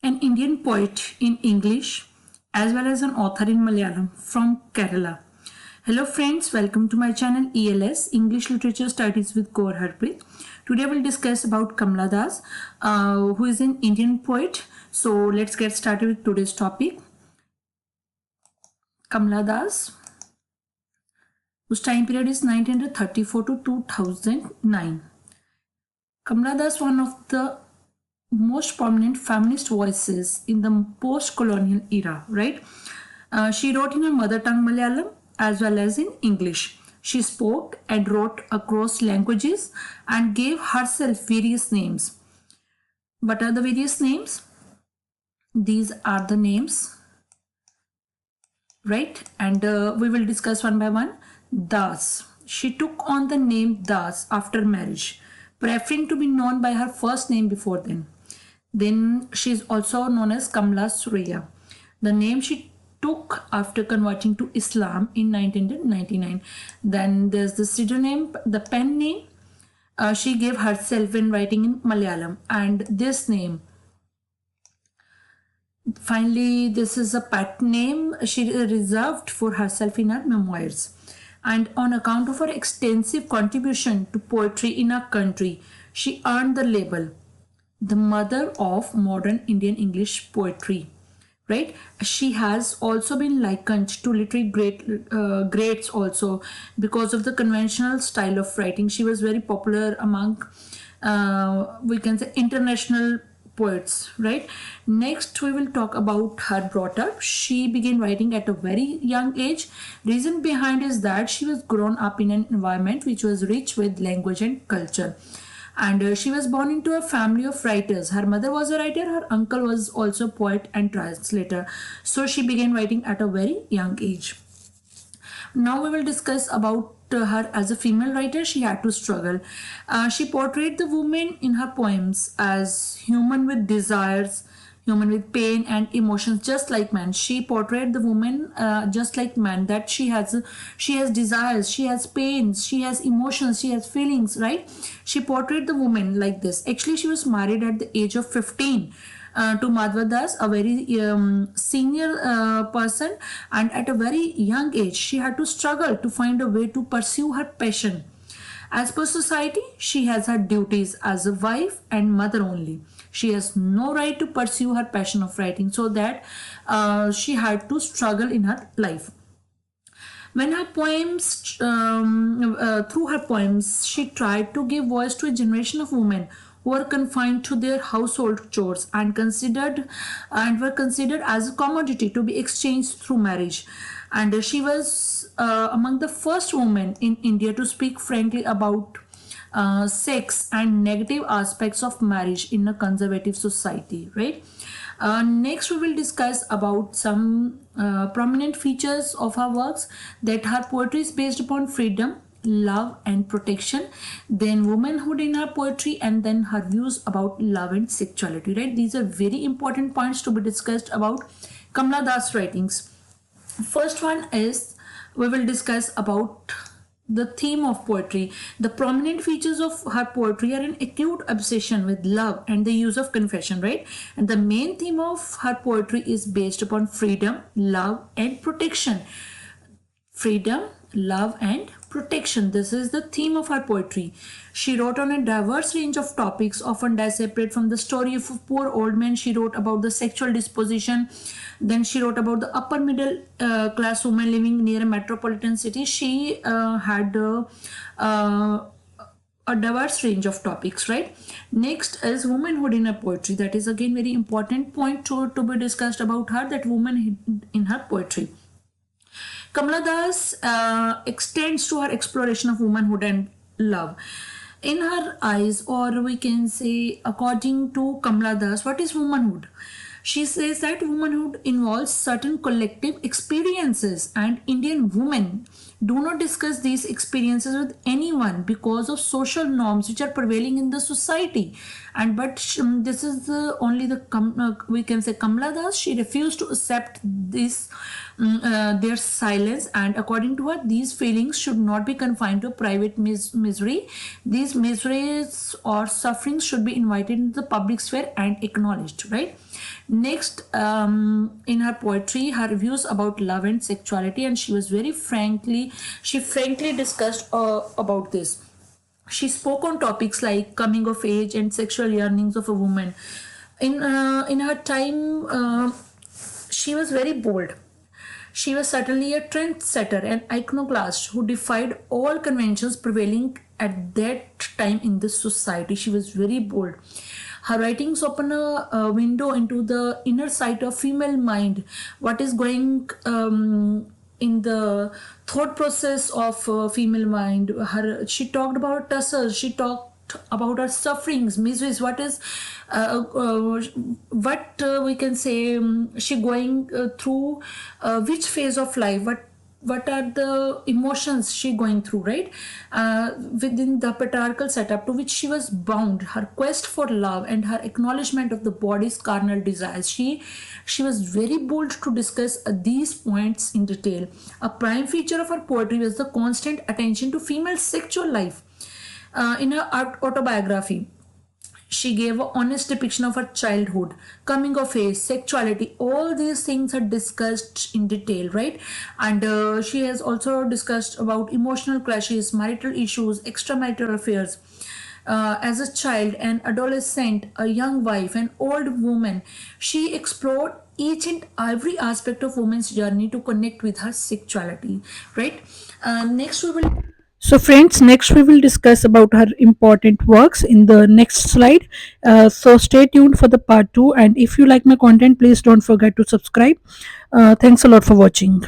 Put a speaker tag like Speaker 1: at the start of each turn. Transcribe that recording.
Speaker 1: an Indian poet in English as well as an author in Malayalam from Kerala. Hello friends, welcome to my channel ELS English Literature Studies with Gaur Harpreet. Today we'll discuss about Kamla Das, who is an Indian poet. So let's get started with today's topic. Kamla Das, whose time period is 1934 to 2009. Kamla Das, one of the most prominent feminist voices in the post-colonial era, right? She wrote in her mother tongue Malayalam as well as in English. She spoke and wrote across languages and gave herself various names. What are the various names? These are the names, right? And we will discuss one by one. Das. She took on the name Das after marriage, preferring to be known by her first name before then. Then she is also known as Kamla Surya, the name she took after converting to Islam in 1999. Then there's the pseudonym, the pen name she gave herself when writing in Malayalam, and this name. Finally, this is a pet name she reserved for herself in her memoirs. And on account of her extensive contribution to poetry in her country, she earned the label the mother of modern Indian English poetry, right? She has also been likened to literary greats also because of the conventional style of writing. She was very popular among, we can say, international poets, right? Next, we will talk about her brought up. She began writing at a very young age. Reason behind is that she was grown up in an environment which was rich with language and culture. And she was born into a family of writers. Her mother was a writer, her uncle was also a poet and translator. So she began writing at a very young age. Now we will discuss about her as a female writer. She had to struggle. She portrayed the woman in her poems as human with desires, human with pain and emotions, just like man. She portrayed the woman just like man, that she has desires, she has pains, she has emotions, she has feelings, right? She portrayed the woman like this. Actually, she was married at the age of 15 to Madhva Das, a very senior person, and at a very young age she had to struggle to find a way to pursue her passion. As per society, she has her duties as a wife and mother only. She has no right to pursue her passion of writing, so that she had to struggle in her life. When her poems, through her poems, she tried to give voice to a generation of women who were confined to their household chores and were considered as a commodity to be exchanged through marriage. And she was among the first women in India to speak frankly about sex and negative aspects of marriage in a conservative society, right? Next, we will discuss about some prominent features of her works, that her poetry is based upon freedom, love and protection, then womanhood in her poetry, and then her views about love and sexuality, right? These are very important points to be discussed about Kamla Das writings. First one is, we will discuss about the theme of poetry. The prominent features of her poetry are an acute obsession with love and the use of confession, right? And the main theme of her poetry is based upon freedom, love and protection. Freedom, love and protection. This is the theme of her poetry. She wrote on a diverse range of topics, often separate from the story of a poor old man. She wrote about the sexual disposition. Then she wrote about the upper middle class woman living near a metropolitan city. She had a diverse range of topics, right? Next is womanhood in her poetry. That is again very important point to be discussed about her, that woman in her poetry. Kamla Das extends to her exploration of womanhood and love. In her eyes, or we can say according to Kamla Das, what is womanhood? She says that womanhood involves certain collective experiences, and Indian women do not discuss these experiences with anyone because of social norms which are prevailing in the society. But this is only we can say Kamla Das. She refused to accept this their silence, and according to her, these feelings should not be confined to private misery. These miseries or sufferings should be invited into the public sphere and acknowledged, right? Next, in her poetry, her views about love and sexuality, and she frankly discussed about this. She spoke on topics like coming of age and sexual yearnings of a woman. In her time, she was very bold. She was certainly a trendsetter and iconoclast who defied all conventions prevailing at that time in this society. She was very bold. Her writings open a window into the inner sight of female mind, what is going in the thought process of female mind. She talked about tussles. She talked about her sufferings, miseries. What we can say, she going through which phase of life, what are the emotions she going through, right? Within the patriarchal setup to which she was bound, her quest for love and her acknowledgement of the body's carnal desires. She was very bold to discuss these points in detail. A prime feature of her poetry was the constant attention to female sexual life. In her autobiography, she gave an honest depiction of her childhood, coming of age, sexuality. All these things are discussed in detail, right? And she has also discussed about emotional clashes, marital issues, extramarital affairs. As a child, an adolescent, a young wife, an old woman, she explored each and every aspect of woman's journey to connect with her sexuality, right? Next we will. So, friends, next we will discuss about her important works in the next slide. So, stay tuned for the part 2. And if you like my content, please don't forget to subscribe. Thanks a lot for watching.